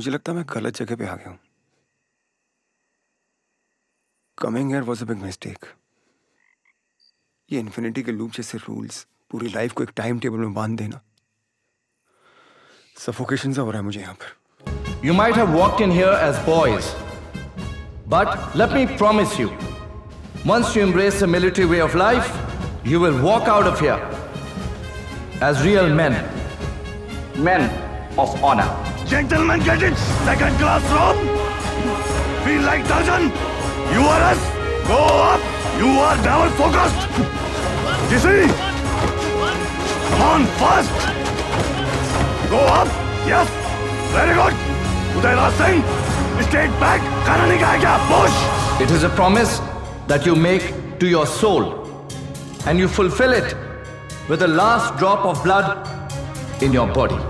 मुझे लगता है मैं गलत जगह पे आ गया हूँ। Coming here was a big mistake. ये इन्फिनिटी के लूप जैसे रूल्स पूरी लाइफ को एक टाइम टेबल में बांध देना, सफोकेशन सा हो रहा है मुझे यहाँ पर। You might have walked in here as boys, but let me promise you, once you embrace the military way of life, you will walk out of here as real men, men of honor. Gentlemen, get it! Second class room! Feel like Tarzan? You are us! Go up! You are never focused! DC! Come on, fast! Go up! Yes! Very good! Uday Raj Singh! Straight back! खाना नहीं खाया क्या? Push! It is a promise that you make to your soul, and you fulfill it with the last drop of blood in your body.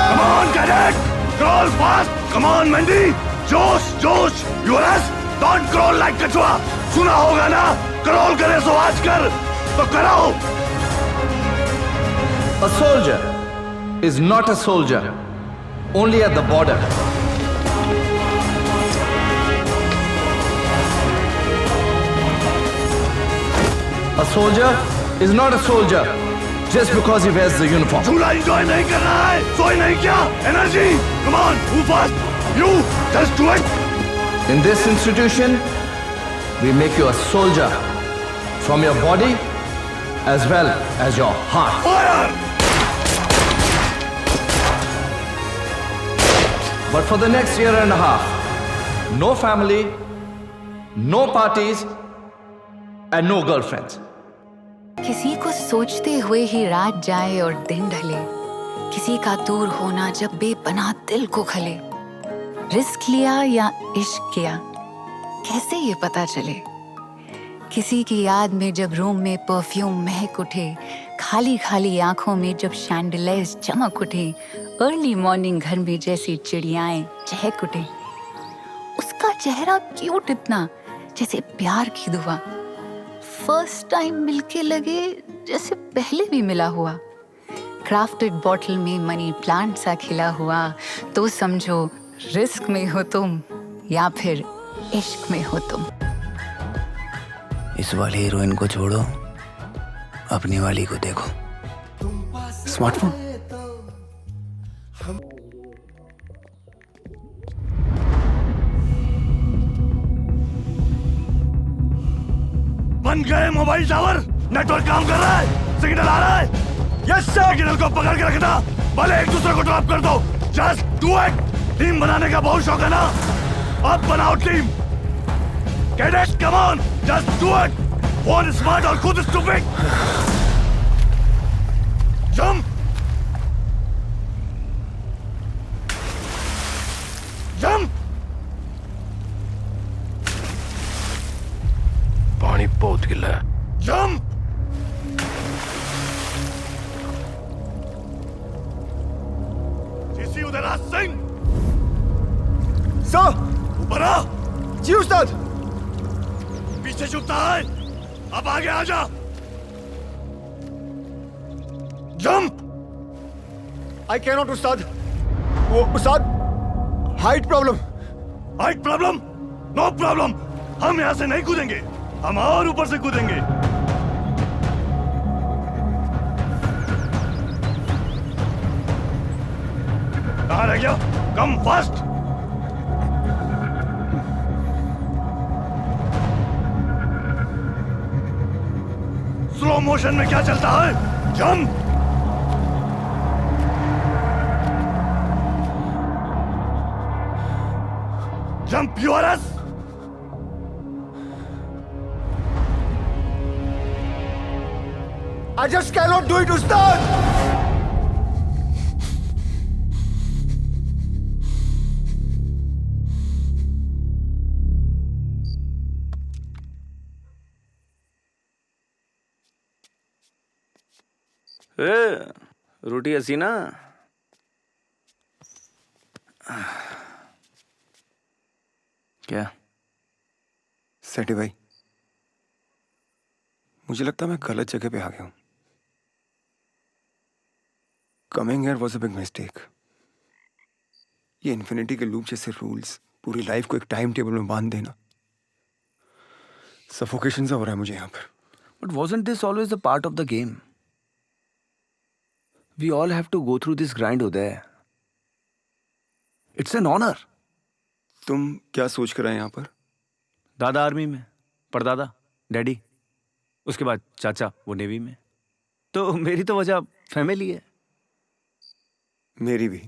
Come on, cadet! Crawl fast! Come on, Mandy! Josh! Josh! You are us! Don't crawl like कछुआ! सुना होगा ना? Crawl करे सो आज कर! तो कराओ! A soldier is not a soldier only at the border. A soldier is not a soldier just because he wears the uniform. झूला enjoy नहीं कर रहा है? सोई नहीं क्या? Energy! Come on! Move fast! You! Just do it! In this institution, we make you a soldier from your body as well as your heart. Fire! But for the next year and a half, no family, no parties, and no girlfriends. किसी को सोचते हुए ही रात जाए और दिन ढले, किसी का दूर होना जब बेपनाह दिल को खले। रिस्क लिया या इश्क किया, कैसे ये पता चले? किसी की याद में जब रूम में परफ्यूम महक उठे, खाली खाली आंखों में जब शैंडलेस चमक उठे, अर्ली मॉर्निंग घर में जैसी चिड़ियाएं चहक उठे। उसका चेहरा क्यूट इतना, जैसे प्यार की दुआ। फर्स्ट टाइम मिलके लगे जैसे पहले भी मिला हुआ। क्राफ्टेड बॉटल में मनी प्लांट सा खिला हुआ, तो समझो रिस्क में हो तुम या फिर इश्क में हो तुम। इस वाली हीरोइन को छोड़ो, अपनी वाली को देखो। स्मार्टफोन बन गए मोबाइल टावर। नेटवर्क काम कर रहा है, सिग्नल आ रहा है। Yes sir. सिग्नल को पकड़ के रखना, भले एक दूसरे को ड्रॉप कर दो। Just do it. टीम बनाने का बहुत शौक है ना, अब बनाओ team. Cadets come on, just do it. One smart और खुद स्टूपिड। Jump jump. पानी बहुत गिला है। Jump. GC Udayraj Singh. Sir. ऊपर आ। जी उस्ताद। पीछे छुपता है, अब आगे आ जा। जंप। आई कैन नॉट उस्ताद। वो उस्ताद, height problem. Height problem? No problem. हम यहां से नहीं कूदेंगे, हम और ऊपर से कूदेंगे। कहां रह गया? Come fast. स्लो मोशन में क्या चलता है? Jump. Jump URS. I just cannot do it, Ustad! रोटी हसीना। क्या? सेठी भाई, मुझे लगता है मैं गलत जगह पे आ गया हूं। Coming here was a big mistake. ये इन्फिनिटी के लूप जैसे रूल्स पूरी लाइफ को एक टाइम टेबल में बांध देना, सफोकेशन सा हो रहा है मुझे यहाँ पर। But wasn't this always the part of the game? We all have to go through this grind, Uday. It's an honor. तुम क्या सोच कर आए यहाँ पर? दादा आर्मी में, परदादा डैडी, उसके बाद चाचा वो नेवी में। तो मेरी तो वजह फैमिली है। मेरी भी,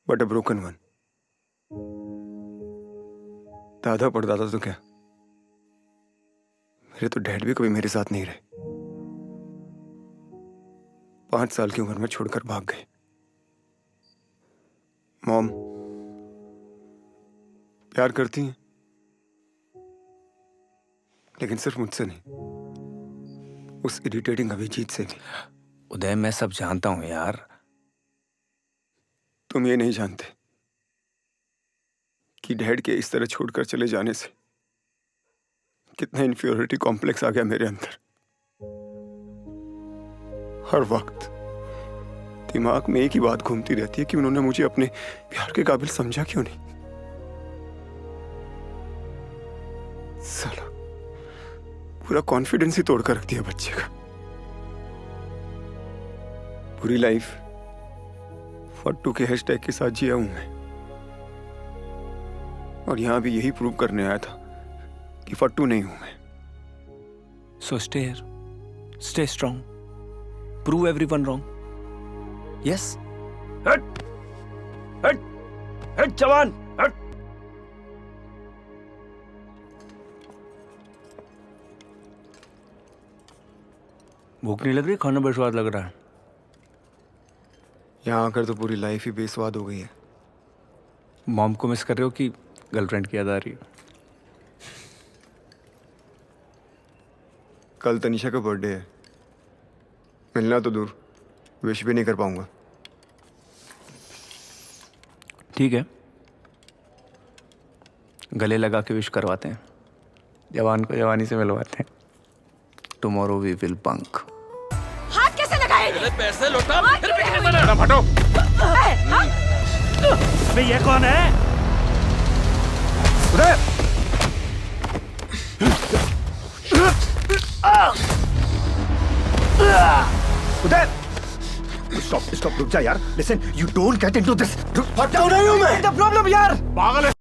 बट अ ब्रोकन वन। दादा परदादा तो क्या, मेरे तो डैड भी कभी मेरे साथ नहीं रहे। 5 साल की उम्र में छोड़कर भाग गए। मॉम प्यार करती हैं, लेकिन सिर्फ मुझसे नहीं, उस इरिटेटिंग अभिजीत से भी। उदय मैं सब जानता हूं यार। तुम ये नहीं जानते कि डैड के इस तरह छोड़कर चले जाने से कितना इन्फीरियरिटी कॉम्प्लेक्स आ गया मेरे अंदर। हर वक्त दिमाग में एक ही बात घूमती रहती है कि उन्होंने मुझे अपने प्यार के काबिल समझा क्यों नहीं। साला पूरा कॉन्फिडेंस ही तोड़कर रख दिया बच्चे का। पूरी लाइफ फट्टू के हैशटैग के साथ जिया हूं मैं, और यहां भी यही प्रूव करने आया था कि फट्टू नहीं हूं मैं। So stay here. Stay strong. Prove everyone wrong. Yes? हट हट हट जवान हट। भूख नहीं लग रही? खाना बड़ा स्वाद लग रहा है। यहां आकर तो पूरी लाइफ ही बेस्वाद हो गई है। मॉम को मिस कर रहे हो कि गर्लफ्रेंड की याद आ रही है? कल तनीषा का बर्थडे है, मिलना तो दूर विश भी नहीं कर पाऊंगा। ठीक है, गले लगा के विश करवाते हैं, जवान को जवानी से मिलवाते हैं। Tomorrow we will bunk. हाथ कैसे लगाए? पैसे लौटा। हटो। अबे ये कौन है? उदय! उदय! Stop, रुक जा यार। Listen, you don't get into this. हटाओ नहीं हूँ मैं। The problem यार। पागल है।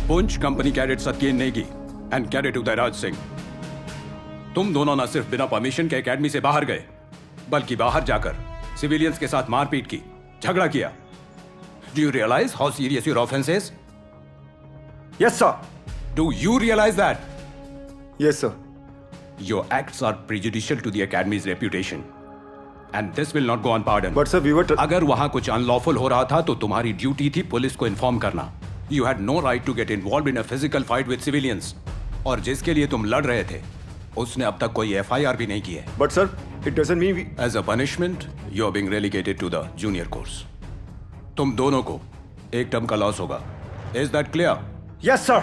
Poonch company cadet Satken Negi and cadet Udayraj Singh, तुम दोनों न सिर्फ बिना परमिशन के एकेडमी से बाहर गए, बल्कि बाहर जाकर सिविलियंस के साथ मारपीट की, झगड़ा किया। Do you realise how serious your offence is? Yes sir. Do you realise that? Yes sir. Your acts are prejudicial to the academy's reputation and this will not go unpardon. But sir we were अगर वहां कुछ unlawful हो रहा था तो तुम्हारी duty थी police को इन्फॉर्म करना। You had no right to get involved in a physical fight with civilians. और जिसके लिए तुम लड़ रहे थे, उसने अब तक कोई FIR भी नहीं की है। But sir, it doesn't mean we... As a punishment, you are being relegated to the junior course. तुम दोनों को एक टर्म का लॉस होगा। Is that clear? Yes sir.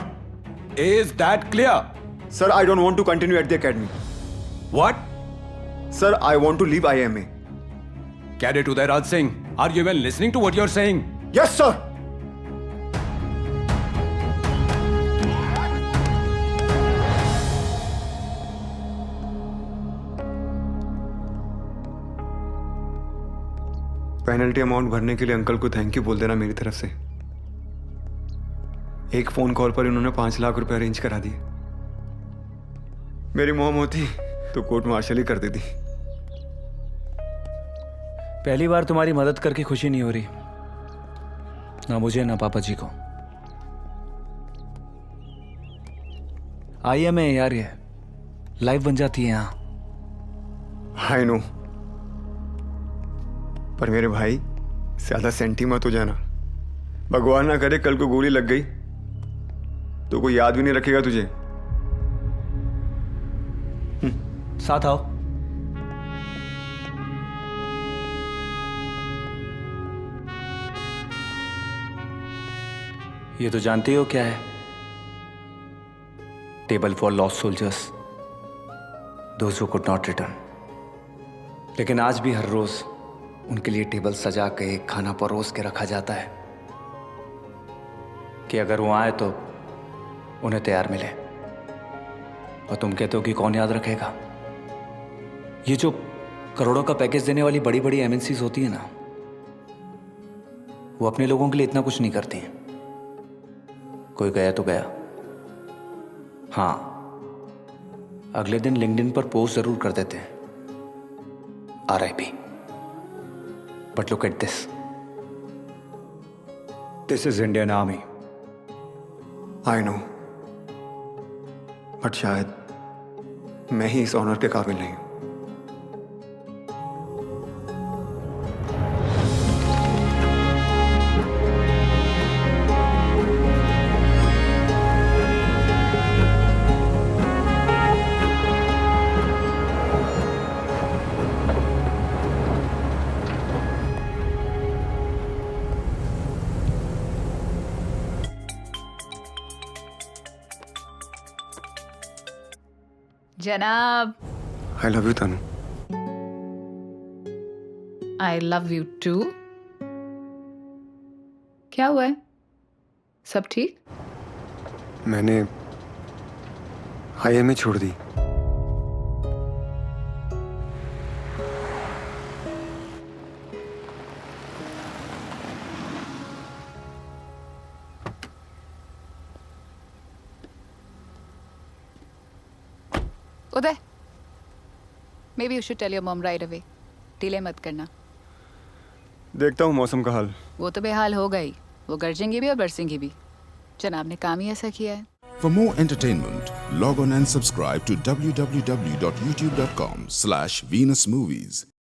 Is that clear? Sir, I don't want to continue at the academy. What? Sir, I want to leave IMA. Cadet Udayraj Singh, are you even listening to what you're saying? Yes sir. Penalty amount भरने के लिए uncle को thank you बोल देना मेरी तरफ से। एक फोन कॉल पर इन्होंने 5 लाख रुपए अरेंज करा दिए। मेरी मॉम होती तो कोर्ट मार्शल ही कर देती। पहली बार तुम्हारी मदद करके खुशी नहीं हो रही, ना मुझे ना पापा जी को। IM है यार, ये लाइफ बन जाती है यहाँ। आई नो, पर मेरे भाई ज्यादा सेंटी मत हो जाना। भगवान ना करे कल को गोली लग गई तो कोई याद भी नहीं रखेगा तुझे। साथ आओ। ये तो जानते हो क्या है? Table for lost soldiers, those who could not return. लेकिन आज भी हर रोज उनके लिए टेबल सजा के खाना परोस के रखा जाता है कि अगर वो आए तो उन्हें तैयार मिले। और तुम कहते हो कि कौन याद रखेगा? ये जो करोड़ों का पैकेज देने वाली बड़ी बड़ी MNCs होती है ना, वो अपने लोगों के लिए इतना कुछ नहीं करती हैं। कोई गया तो गया, हाँ अगले दिन लिंक्डइन पर पोस्ट जरूर कर देते हैं, RIP। But look at this, this is Indian army. I know, but शायद मैं ही इस ऑनर के काबिल नहीं हूं। जनाब, I love you Tanu. I love you too. क्या हुआ है? सब ठीक? मैंने IM छोड़ दी। Uday, may be you should tell your mom right away. Delay मत करना। देखता हूँ मौसम का हाल। वो तो बेहाल हो गई, वो गरजेंगी भी और बरसेंगी भी। जनाब ने काम ही ऐसा किया है। For more entertainment, log on and subscribe to www.youtube.com/venusmovies.